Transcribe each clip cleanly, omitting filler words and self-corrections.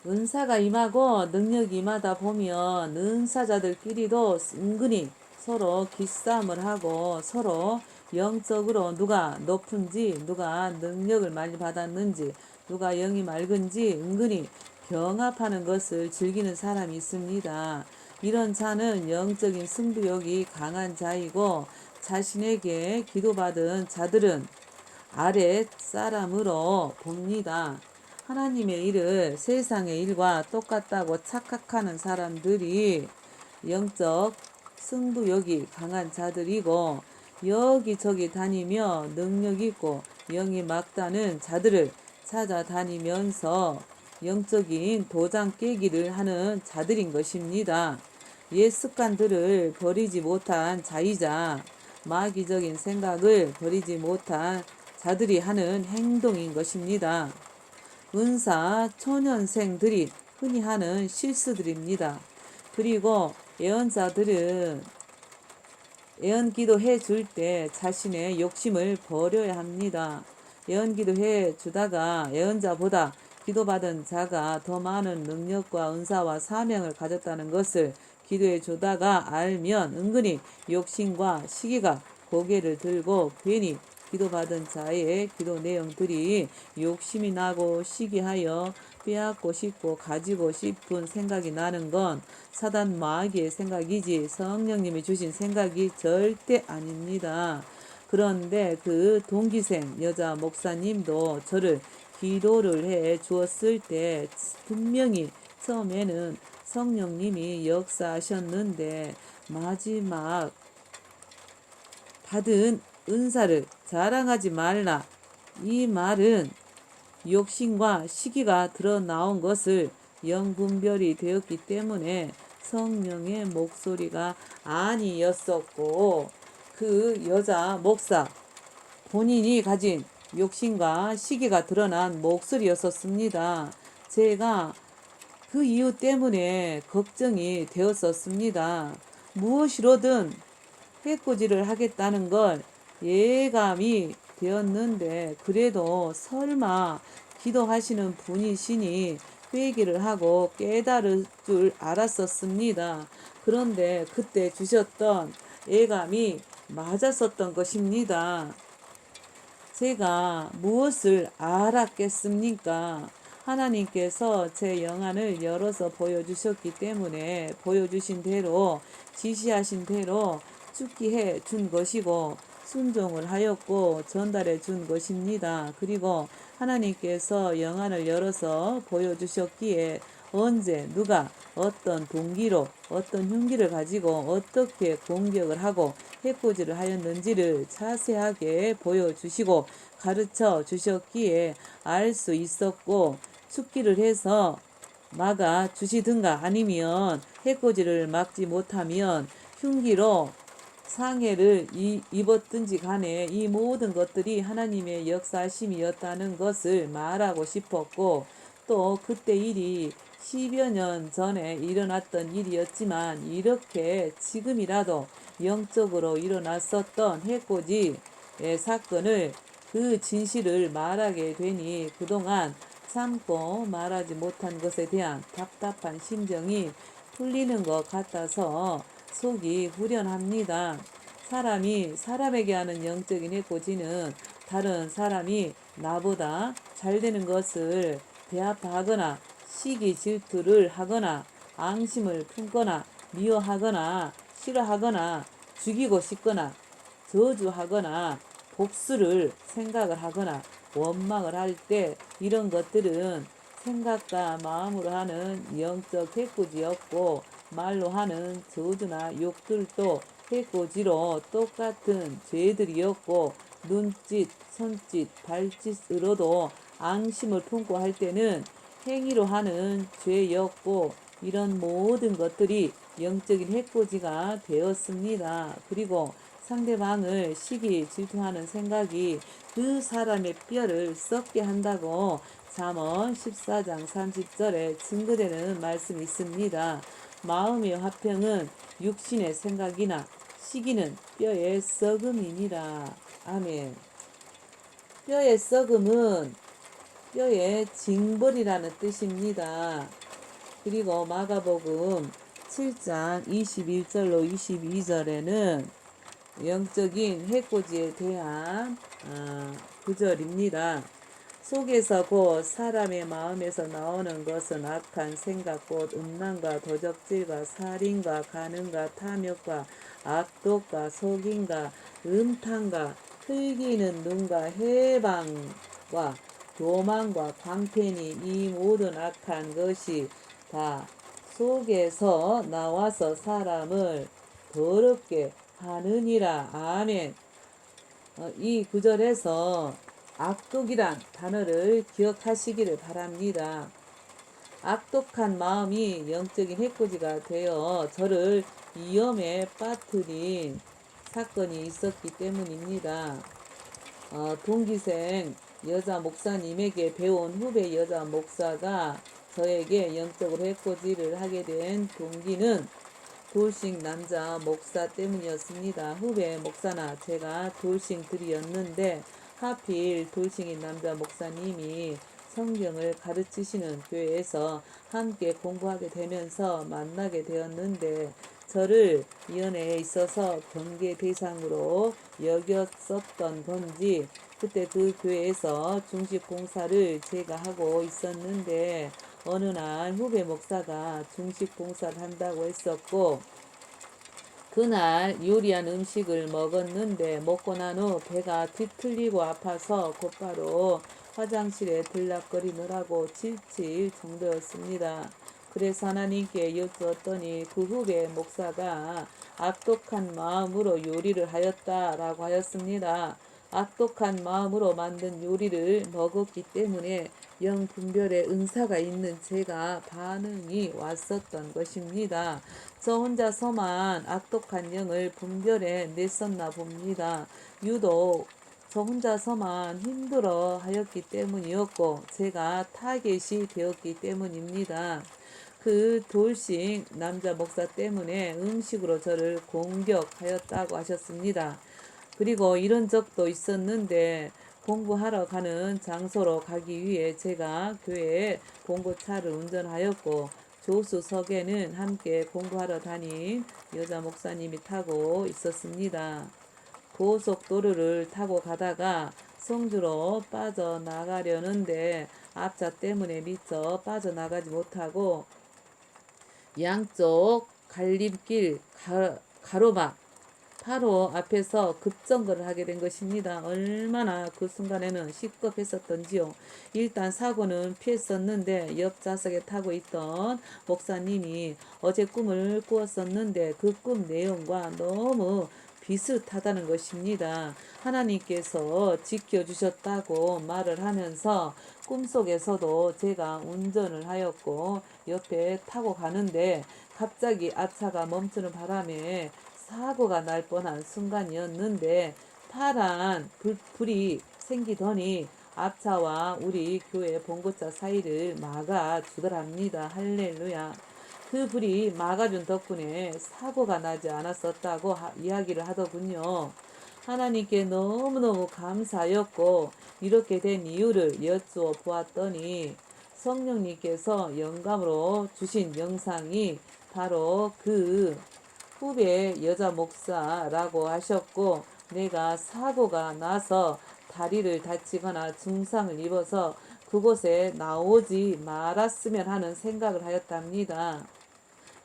은사가 임하고 능력이 임하다 보면 은사자들끼리도 은근히 서로 기싸움을 하고 서로 영적으로 누가 높은지 누가 능력을 많이 받았는지 누가 영이 맑은지 은근히 경합하는 것을 즐기는 사람이 있습니다. 이런 자는 영적인 승부욕이 강한 자이고 자신에게 기도받은 자들은 아랫 사람으로 봅니다. 하나님의 일을 세상의 일과 똑같다고 착각하는 사람들이 영적 승부욕이 강한 자들이고 여기저기 다니며 능력 있고 영이 막다는 자들을 찾아다니면서 영적인 도장 깨기를 하는 자들인 것입니다. 옛 습관들을 버리지 못한 자이자 마귀적인 생각을 버리지 못한 자들이 하는 행동인 것입니다. 은사 초년생들이 흔히 하는 실수들입니다. 그리고 예언자들은 예언기도 해줄 때 자신의 욕심을 버려야 합니다. 예언기도 해주다가 예언자보다 기도받은 자가 더 많은 능력과 은사와 사명을 가졌다는 것을 기도해 주다가 알면 은근히 욕심과 시기가 고개를 들고 괜히 기도받은 자의 기도 내용들이 욕심이 나고 시기하여 빼앗고 싶고 가지고 싶은 생각이 나는 건 사단 마귀의 생각이지 성령님이 주신 생각이 절대 아닙니다. 그런데 그 동기생 여자 목사님도 저를 기도를 해 주었을 때 분명히 처음에는 성령님이 역사하셨는데 마지막 받은 은사를 자랑하지 말라. 이 말은 욕심과 시기가 드러나온 것을 영분별이 되었기 때문에 성령의 목소리가 아니었었고 그 여자 목사 본인이 가진 욕심과 시기가 드러난 목소리였었습니다. 제가 그 이유 때문에 걱정이 되었었습니다. 무엇이로든 해코지를 하겠다는 걸 예감이 되었는데 그래도 설마 기도하시는 분이시니 회개를 하고 깨달을 줄 알았었습니다. 그런데 그때 주셨던 예감이 맞았었던 것입니다. 제가 무엇을 알았겠습니까? 하나님께서 제 영안을 열어서 보여주셨기 때문에 보여주신 대로 지시하신 대로 죽게 준 것이고 순종을 하였고 전달해 준 것입니다. 그리고 하나님께서 영안을 열어서 보여주셨기에 언제 누가 어떤 동기로 어떤 흉기를 가지고 어떻게 공격을 하고 해코지를 하였는지를 자세하게 보여주시고 가르쳐 주셨기에 알 수 있었고 죽기를 해서 막아 주시든가 아니면 해코지를 막지 못하면 흉기로 상해를 입었든지 간에 이 모든 것들이 하나님의 역사심이었다는 것을 말하고 싶었고 또 그때 일이 10여 년 전에 일어났던 일이었지만 이렇게 지금이라도 영적으로 일어났었던 해코지의 사건을 그 진실을 말하게 되니 그동안 참고 말하지 못한 것에 대한 답답한 심정이 풀리는 것 같아서 속이 후련합니다. 사람이 사람에게 하는 영적인 해코지는 다른 사람이 나보다 잘 되는 것을 배아파하거나 시기 질투를 하거나 앙심을 품거나 미워하거나 싫어하거나 죽이고 싶거나 저주하거나 복수를 생각을 하거나 원망을 할 때 이런 것들은 생각과 마음으로 하는 영적 해코지였고 말로 하는 저주나 욕들도 해코지로 똑같은 죄들이었고 눈짓, 손짓, 발짓으로도 앙심을 품고 할 때는 행위로 하는 죄였고 이런 모든 것들이 영적인 해코지가 되었습니다. 그리고 상대방을 시기 질투하는 생각이 그 사람의 뼈를 썩게 한다고 잠언 14장 30절에 증거되는 말씀이 있습니다. 마음의 화평은 육신의 생각이나 시기는 뼈의 썩음이니라. 아멘. 뼈의 썩음은 뼈의 징벌이라는 뜻입니다. 그리고 마가복음 7장 21절로 22절에는 영적인 해코지에 대한 구절입니다. 속에서 곧 사람의 마음에서 나오는 것은 악한 생각 곧 음란과 도적질과 살인과 간음과 탐욕과 악독과 속임과 음탕과 흘기는 눈과 해방과 교만과 광팬이 이 모든 악한 것이 다 속에서 나와서 사람을 더럽게 하느니라. 아멘. 이 구절에서 악독이란 단어를 기억하시기를 바랍니다. 악독한 마음이 영적인 해코지가 되어 저를 위험에 빠뜨린 사건이 있었기 때문입니다. 동기생 여자 목사님에게 배운 후배 여자 목사가 저에게 영적으로 해코지를 하게 된 동기는 돌싱 남자 목사 때문이었습니다. 후배 목사나 제가 돌싱들이었는데 하필 돌싱인 남자 목사님이 성경을 가르치시는 교회에서 함께 공부하게 되면서 만나게 되었는데 저를 이 연애에 있어서 경계 대상으로 여겼었던 건지 그때 그 교회에서 중식 봉사를 제가 하고 있었는데 어느 날 후배 목사가 중식 봉사를 한다고 했었고 그날 요리한 음식을 먹었는데 먹고 난 후 배가 뒤틀리고 아파서 곧바로 화장실에 들락거리느라고 지칠 정도였습니다. 그래서 하나님께 여쭈었더니 그 후배 목사가 악독한 마음으로 요리를 하였다라고 하였습니다. 악독한 마음으로 만든 요리를 먹었기 때문에 영분별의 은사가 있는 제가 반응이 왔었던 것입니다. 저 혼자서만 악독한 영을 분별해 냈었나 봅니다. 유독 저 혼자서만 힘들어 하였기 때문이었고 제가 타겟이 되었기 때문입니다. 그 돌싱 남자 목사 때문에 음식으로 저를 공격하였다고 하셨습니다. 그리고 이런 적도 있었는데 공부하러 가는 장소로 가기 위해 제가 교회에 봉고차를 운전하였고 조수석에는 함께 공부하러 다닌 여자 목사님이 타고 있었습니다. 고속도로를 타고 가다가 성주로 빠져나가려는데 앞차 때문에 미처 빠져나가지 못하고 양쪽 갈림길 가로막 바로 앞에서 급정거를 하게 된 것입니다. 얼마나 그 순간에는 시급했었던지요. 일단 사고는 피했었는데 옆 좌석에 타고 있던 목사님이 어제 꿈을 꾸었었는데 그 꿈 내용과 너무 비슷하다는 것입니다. 하나님께서 지켜주셨다고 말을 하면서 꿈속에서도 제가 운전을 하였고 옆에 타고 가는데 갑자기 앞차가 멈추는 바람에 사고가 날 뻔한 순간이었는데 파란 불이 생기더니 앞차와 우리 교회 봉고차 사이를 막아주더랍니다. 할렐루야. 그 불이 막아준 덕분에 사고가 나지 않았었다고 이야기를 하더군요. 하나님께 너무너무 감사하였고 이렇게 된 이유를 여쭈어 보았더니 성령님께서 영감으로 주신 영상이 바로 그 후배 여자 목사라고 하셨고 내가 사고가 나서 다리를 다치거나 증상을 입어서 그곳에 나오지 말았으면 하는 생각을 하였답니다.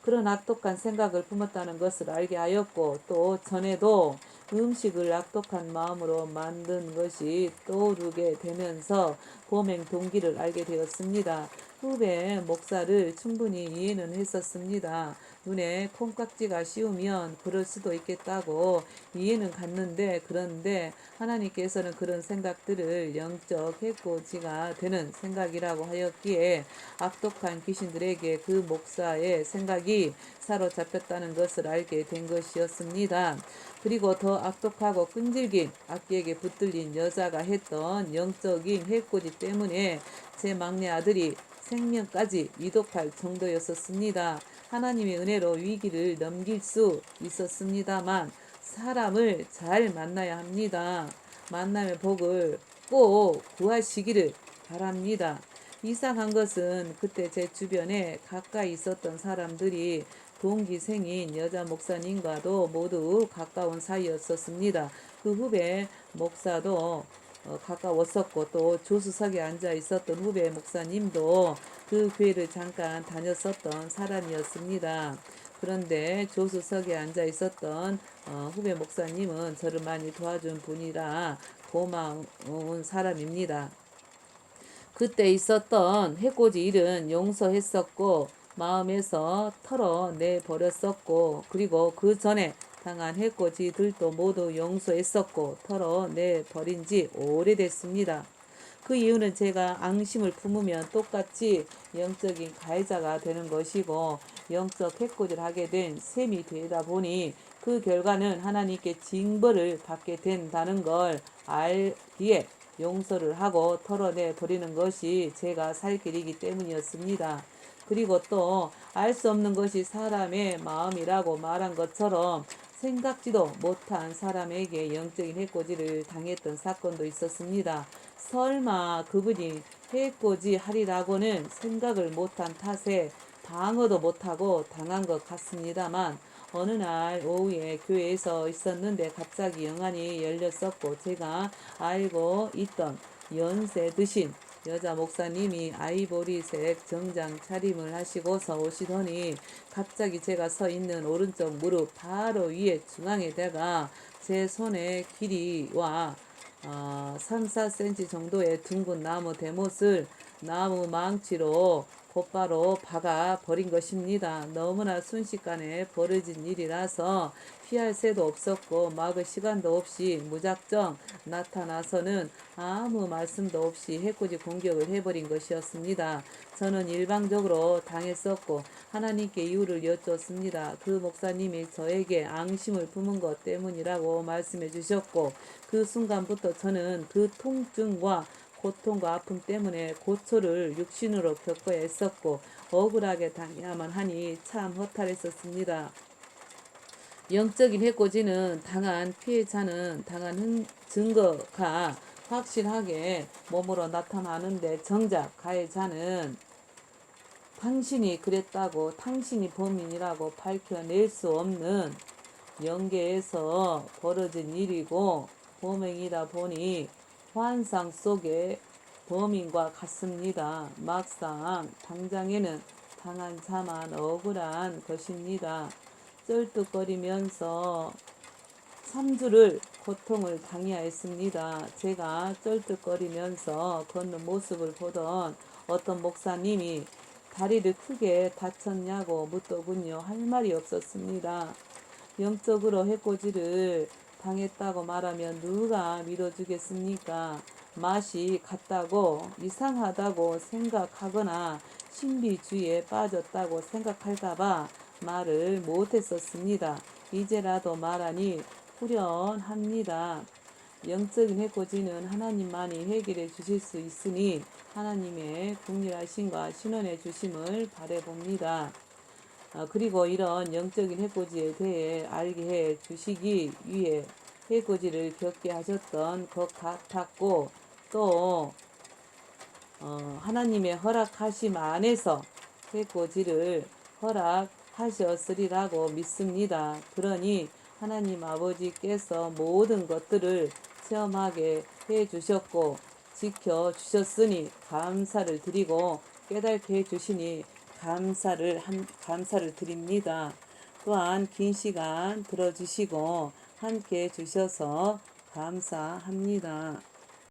그런 악독한 생각을 품었다는 것을 알게 하였고 또 전에도 음식을 악독한 마음으로 만든 것이 떠오르게 되면서 범행 동기를 알게 되었습니다. 후배 목사를 충분히 이해는 했었습니다. 눈에 콩깍지가 씌우면 그럴 수도 있겠다고 이해는 갔는데 그런데 하나님께서는 그런 생각들을 영적 해코지가 되는 생각이라고 하였기에 악독한 귀신들에게 그 목사의 생각이 사로잡혔다는 것을 알게 된 것이었습니다. 그리고 더 악독하고 끈질긴 악기에게 붙들린 여자가 했던 영적인 해코지 때문에 제 막내 아들이 생명까지 위독할 정도였었습니다. 하나님의 은혜로 위기를 넘길 수 있었습니다만 사람을 잘 만나야 합니다. 만남의 복을 꼭 구하시기를 바랍니다. 이상한 것은 그때 제 주변에 가까이 있었던 사람들이 동기생인 여자 목사님과도 모두 가까운 사이였었습니다. 그 후배 목사도 가까웠었고, 또 조수석에 앉아 있었던 후배 목사님도 그 교회를 잠깐 다녔었던 사람이었습니다. 그런데 조수석에 앉아 있었던 후배 목사님은 저를 많이 도와준 분이라 고마운 사람입니다. 그때 있었던 해코지 일은 용서했었고 마음에서 털어내 버렸었고, 그리고 그 전에 당한 해코지들도 모두 용서했었고 털어내 버린 지 오래됐습니다. 그 이유는 제가 앙심을 품으면 똑같이 영적인 가해자가 되는 것이고 영적 해코지를 하게 된 셈이 되다 보니 그 결과는 하나님께 징벌을 받게 된다는 걸 알기에 용서를 하고 털어내 버리는 것이 제가 살 길이기 때문이었습니다. 그리고 또 알 수 없는 것이 사람의 마음이라고 말한 것처럼 생각지도 못한 사람에게 영적인 해코지를 당했던 사건도 있었습니다. 설마 그분이 해코지 하리라고는 생각을 못한 탓에 방어도 못하고 당한 것 같습니다만, 어느 날 오후에 교회에서 있었는데 갑자기 영안이 열렸었고 제가 알고 있던 연세 드신 여자 목사님이 아이보리색 정장 차림을 하시고서 오시더니 갑자기 제가 서 있는 오른쪽 무릎 바로 위에 중앙에다가 제 손의 길이와 3, 4cm 정도의 둥근 나무 대못을 나무 망치로 곧바로 박아 버린 것입니다. 너무나 순식간에 벌어진 일이라서 피할 새도 없었고 막을 시간도 없이 무작정 나타나서는 아무 말씀도 없이 해코지 공격을 해버린 것이었습니다. 저는 일방적으로 당했었고 하나님께 이유를 여쭈었습니다. 그 목사님이 저에게 앙심을 품은 것 때문이라고 말씀해 주셨고, 그 순간부터 저는 그 통증과 고통과 아픔 때문에 고초를 육신으로 겪어야 했었고 억울하게 당해야만 하니 참 허탈했었습니다. 영적인 해코지는 당한 피해자는 당한 증거가 확실하게 몸으로 나타나는데 정작 가해자는 당신이 그랬다고 당신이 범인이라고 밝혀낼 수 없는 영계에서 벌어진 일이고 범행이다 보니 환상 속의 범인과 같습니다. 막상 당장에는 당한 자만 억울한 것입니다. 쩔뚝거리면서 3주를 고통을 당해야했습니다. 제가 쩔뚝거리면서 걷는 모습을 보던 어떤 목사님이 다리를 크게 다쳤냐고 묻더군요. 할 말이 없었습니다. 영적으로 해코지를 당했다고 말하면 누가 믿어주겠습니까? 맛이 같다고 이상하다고 생각하거나 신비주의에 빠졌다고 생각할까봐 말을 못했었습니다. 이제라도 말하니 후련합니다. 영적인 해코지는 하나님만이 해결해 주실 수 있으니 하나님의 국률하심과 신원해 주심을 바라봅니다. 그리고 이런 영적인 해코지에 대해 알게 해 주시기 위해 해코지를 겪게 하셨던 것 같았고, 또 하나님의 허락하심 안에서 해코지를 허락하셨으리라고 믿습니다. 그러니 하나님 아버지께서 모든 것들을 체험하게 해 주셨고 지켜 주셨으니 감사를 드리고 깨닫게 해 주시니 감사를 드립니다. 또한 긴 시간 들어주시고 함께 해 주셔서 감사합니다.